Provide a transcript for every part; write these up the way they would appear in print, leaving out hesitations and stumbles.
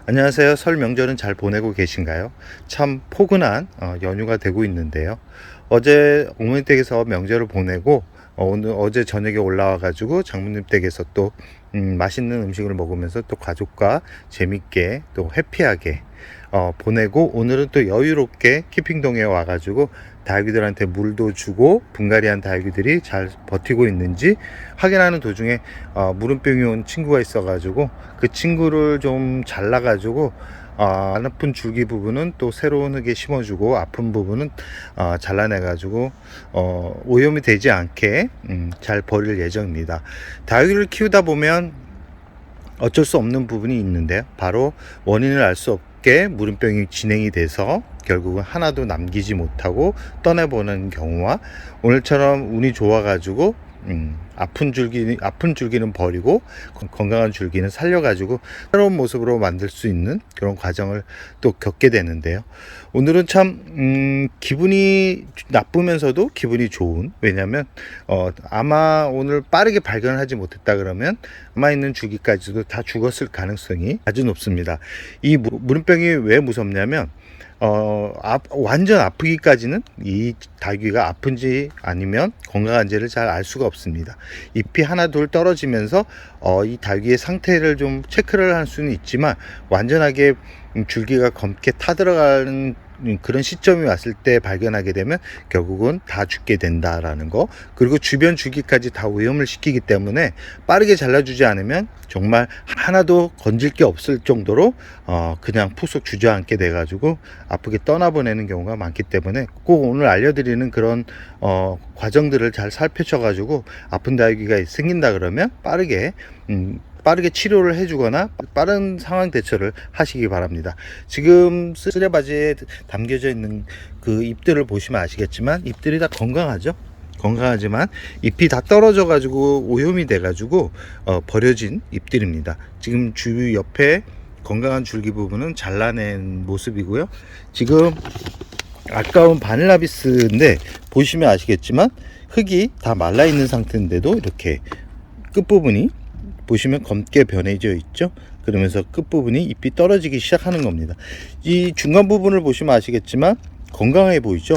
안녕하세요. 설 명절은 잘 보내고 계신가요? 참 포근한 연휴가 되고 있는데요. 어제 어머니 댁에서 명절을 보내고 어제 저녁에 올라와 가지고 장모님 댁에서 또 맛있는 음식을 먹으면서 또 가족과 재밌게 또 해피하게 보내고, 오늘은 또 여유롭게 키핑동에 와 가지고 다육이들한테 물도 주고 분갈이한 다육이들이 잘 버티고 있는지 확인하는 도중에 물음병이 온 친구가 있어 가지고 그 친구를 좀 잘라 가지고 안 아픈 줄기 부분은 또 새로운 흙에 심어주고, 아픈 부분은 잘라내 가지고 오염이 되지 않게 잘 버릴 예정입니다. 다육이를 키우다 보면 어쩔 수 없는 부분이 있는데요, 바로 원인을 알 수 없게 물음병이 진행이 돼서 결국은 하나도 남기지 못하고 떠내보는 경우와, 오늘처럼 운이 좋아 가지고 아픈 줄기는 버리고 건강한 줄기는 살려가지고 새로운 모습으로 만들 수 있는 그런 과정을 또 겪게 되는데요. 오늘은 참 기분이 나쁘면서도 기분이 좋은, 왜냐하면 아마 오늘 빠르게 발견을 하지 못했다 그러면 남아있는 줄기까지도 다 죽었을 가능성이 아주 높습니다. 이 물음병이 왜 무섭냐면 완전 아프기까지는 이 다육이가 아픈지 아니면 건강한지를 잘 알 수가 없습니다. 잎이 하나 둘 떨어지면서 이 다육이의 상태를 좀 체크를 할 수는 있지만, 완전하게 줄기가 검게 타들어가는 그런 시점이 왔을 때 발견하게 되면 결국은 다 죽게 된다라는 거, 그리고 주변 줄기까지 다 오염을 시키기 때문에 빠르게 잘라주지 않으면 정말 하나도 건질 게 없을 정도로 그냥 푹속 주저앉게 돼 가지고 아프게 떠나보내는 경우가 많기 때문에, 꼭 오늘 알려드리는 그런 과정들을 잘 살펴쳐 가지고 아픈 다육이가 생긴다 그러면 빠르게 치료를 해주거나 빠른 상황 대처를 하시기 바랍니다. 지금 쓰레바지에 담겨져 있는 그 잎들을 보시면 아시겠지만 잎들이 다 건강하죠. 건강하지만 잎이 다 떨어져 가지고 오염이 돼 가지고 버려진 잎들입니다. 지금 주 옆에 건강한 줄기 부분은 잘라낸 모습이고요. 지금 아까운 바닐라비스인데 보시면 아시겠지만 흙이 다 말라 있는 상태인데도 이렇게 끝부분이 보시면 검게 변해져 있죠. 그러면서 끝부분이 잎이 떨어지기 시작하는 겁니다. 이 중간 부분을 보시면 아시겠지만 건강해 보이죠.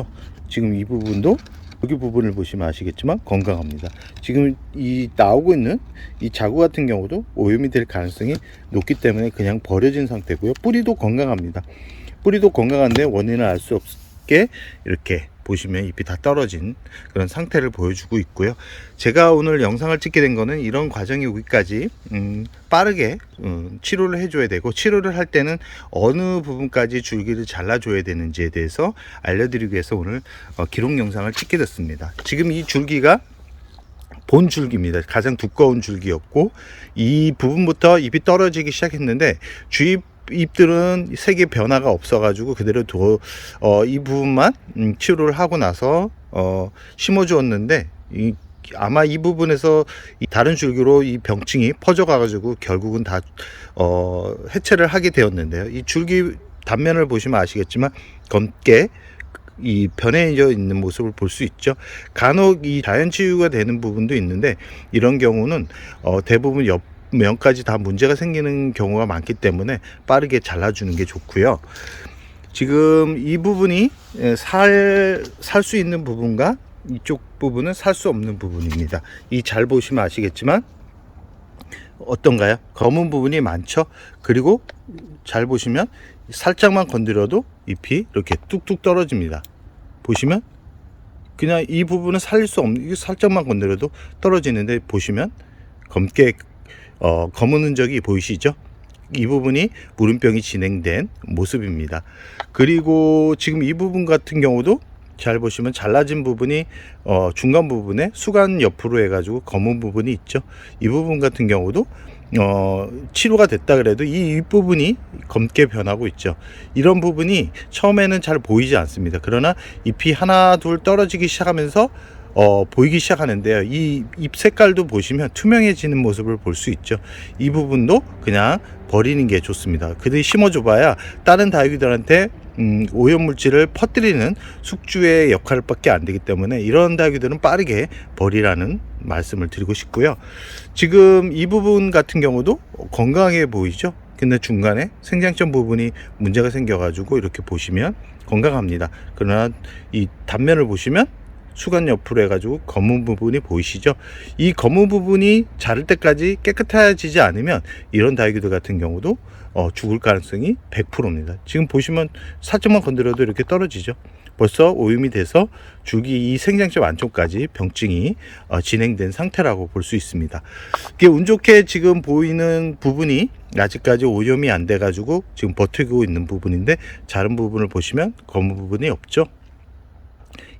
지금 이 부분도, 여기 부분을 보시면 아시겠지만 건강합니다. 지금 이 나오고 있는 이 자구 같은 경우도 오염이 될 가능성이 높기 때문에 그냥 버려진 상태고요. 뿌리도 건강합니다. 뿌리도 건강한데 원인을 알 수 없게 이렇게 보시면 잎이 다 떨어진 그런 상태를 보여주고 있고요. 제가 오늘 영상을 찍게 된 거는 이런 과정이 오기까지 빠르게 치료를 해줘야 되고, 치료를 할 때는 어느 부분까지 줄기를 잘라줘야 되는지에 대해서 알려드리기 위해서 오늘 기록 영상을 찍게 됐습니다. 지금 이 줄기가 본 줄기입니다. 가장 두꺼운 줄기였고, 이 부분부터 잎이 떨어지기 시작했는데 주입 잎들은 색의 변화가 없어가지고 그대로 이 부분만 치료를 하고 나서 심어 주었는데, 아마 이 부분에서 다른 줄기로 이 병증이 퍼져가 가지고 결국은 다 해체를 하게 되었는데요. 이 줄기 단면을 보시면 아시겠지만 검게 이 변해져 있는 모습을 볼 수 있죠. 간혹 이 자연치유가 되는 부분도 있는데, 이런 경우는 대부분 면까지 다 문제가 생기는 경우가 많기 때문에 빠르게 잘라주는 게 좋고요. 지금 이 부분이 살 수 있는 부분과 이쪽 부분은 살 수 없는 부분입니다. 이 잘 보시면 아시겠지만 어떤가요? 검은 부분이 많죠. 그리고 잘 보시면 살짝만 건드려도 잎이 이렇게 뚝뚝 떨어집니다. 보시면 그냥 이 부분은 살릴 수 없는, 살짝만 건드려도 떨어지는데 보시면 검게 검은 흔적이 보이시죠? 이 부분이 물음병이 진행된 모습입니다. 그리고 지금 이 부분 같은 경우도 잘 보시면 잘라진 부분이 중간 부분에 수간 옆으로 해가지고 검은 부분이 있죠. 이 부분 같은 경우도 치료가 됐다 그래도 이 윗부분이 검게 변하고 있죠. 이런 부분이 처음에는 잘 보이지 않습니다. 그러나 잎이 하나 둘 떨어지기 시작하면서 보이기 시작하는데요. 이 잎 색깔도 보시면 투명해지는 모습을 볼 수 있죠. 이 부분도 그냥 버리는 게 좋습니다. 그들이 심어줘 봐야 다른 다육이들한테 오염물질을 퍼뜨리는 숙주의 역할 밖에 안 되기 때문에 이런 다육이들은 빠르게 버리라는 말씀을 드리고 싶고요. 지금 이 부분 같은 경우도 건강해 보이죠. 근데 중간에 생장점 부분이 문제가 생겨가지고 이렇게 보시면 건강합니다. 그러나 이 단면을 보시면 수간 옆으로 해가지고 검은 부분이 보이시죠? 이 검은 부분이 자를 때까지 깨끗해지지 않으면 이런 다이귀들 같은 경우도 죽을 가능성이 100%입니다. 지금 보시면 살짝만 건드려도 이렇게 떨어지죠. 벌써 오염이 돼서 줄기 이 생장점 안쪽까지 병증이 진행된 상태라고 볼 수 있습니다. 이게 운 좋게 지금 보이는 부분이 아직까지 오염이 안 돼 가지고 지금 버티고 있는 부분인데, 자른 부분을 보시면 검은 부분이 없죠.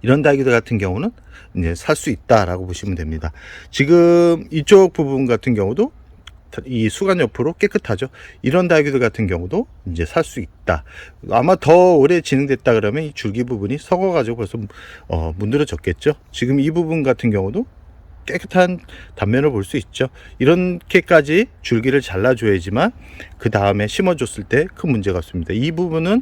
이런 다이귀들 같은 경우는 이제 살 수 있다라고 보시면 됩니다. 지금 이쪽 부분 같은 경우도 이 수간 옆으로 깨끗하죠. 이런 다이귀들 같은 경우도 이제 살 수 있다. 아마 더 오래 진행됐다 그러면 이 줄기 부분이 썩어가지고 벌써 문드러졌겠죠. 지금 이 부분 같은 경우도 깨끗한 단면을 볼 수 있죠. 이렇게까지 줄기를 잘라줘야지만 그 다음에 심어줬을 때 큰 문제가 없습니다. 이 부분은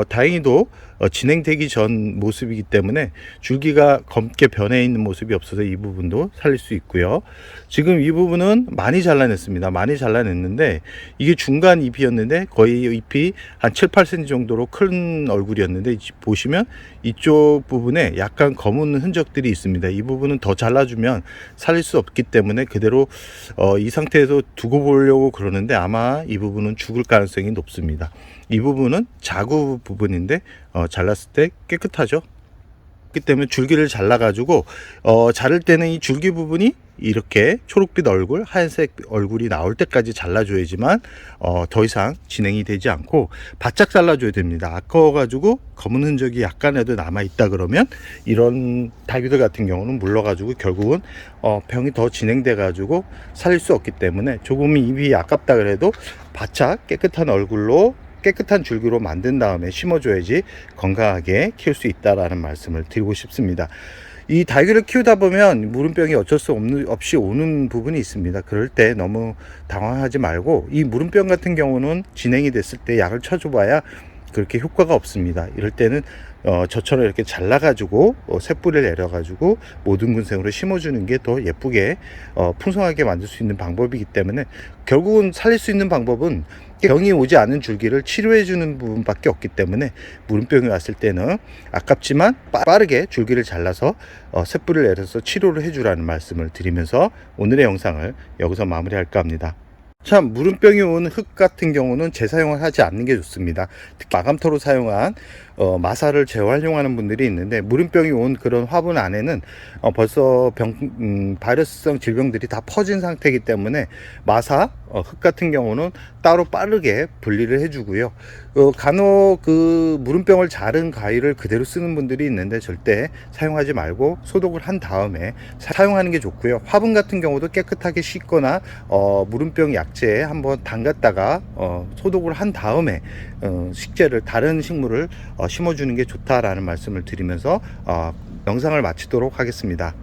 다행히도 진행되기 전 모습이기 때문에 줄기가 검게 변해 있는 모습이 없어서 이 부분도 살릴 수 있고요. 지금 이 부분은 많이 잘라냈습니다. 많이 잘라냈는데 이게 중간 잎이었는데 거의 잎이 한 7, 8cm 정도로 큰 얼굴이었는데 보시면 이쪽 부분에 약간 검은 흔적들이 있습니다. 이 부분은 더 잘라주면 살릴 수 없기 때문에 그대로 이 상태에서 두고 보려고 그러는데 아마 이 부분은 죽을 가능성이 높습니다. 이 부분은 자구 부분인데 잘랐을 때 깨끗하죠. 그렇기 때문에 줄기를 잘라 가지고 자를 때는 이 줄기 부분이 이렇게 초록빛 얼굴, 하얀색 얼굴이 나올 때까지 잘라줘야지만 더 이상 진행이 되지 않고 바짝 잘라줘야 됩니다. 아까워 가지고 검은 흔적이 약간이라도 남아 있다 그러면 이런 다이귀들 같은 경우는 물러 가지고 결국은 병이 더 진행돼 가지고 살릴 수 없기 때문에 조금 입이 아깝다 그래도 바짝 깨끗한 얼굴로 깨끗한 줄기로 만든 다음에 심어줘야지 건강하게 키울 수 있다라는 말씀을 드리고 싶습니다. 이 다이귀를 키우다 보면 무름병이 어쩔 수 없이 오는 부분이 있습니다. 그럴 때 너무 당황하지 말고, 이 무름병 같은 경우는 진행이 됐을 때 약을 쳐줘봐야 그렇게 효과가 없습니다. 이럴 때는 저처럼 이렇게 잘라가지고 새뿌리를 내려가지고 모든 군생으로 심어주는 게 더 예쁘게 풍성하게 만들 수 있는 방법이기 때문에 결국은 살릴 수 있는 방법은 병이 오지 않은 줄기를 치료해 주는 부분밖에 없기 때문에 무름병이 왔을 때는 아깝지만 빠르게 줄기를 잘라서 새뿌리를 내려서 치료를 해주라는 말씀을 드리면서 오늘의 영상을 여기서 마무리할까 합니다. 참, 무름병이 온 흙 같은 경우는 재사용을 하지 않는 게 좋습니다. 특히 마감토로 사용한 마사를 재활용하는 분들이 있는데, 무름병이 온 그런 화분 안에는 벌써 바이러스성 질병들이 다 퍼진 상태이기 때문에 마사, 흙 같은 경우는 따로 빠르게 분리를 해주고요. 간혹 그 무름병을 자른 가위를 그대로 쓰는 분들이 있는데 절대 사용하지 말고 소독을 한 다음에 사용하는 게 좋고요. 화분 같은 경우도 깨끗하게 씻거나 무름병 약재에 한번 담갔다가 소독을 한 다음에 식재를, 다른 식물을 심어주는 게 좋다라는 말씀을 드리면서 영상을 마치도록 하겠습니다.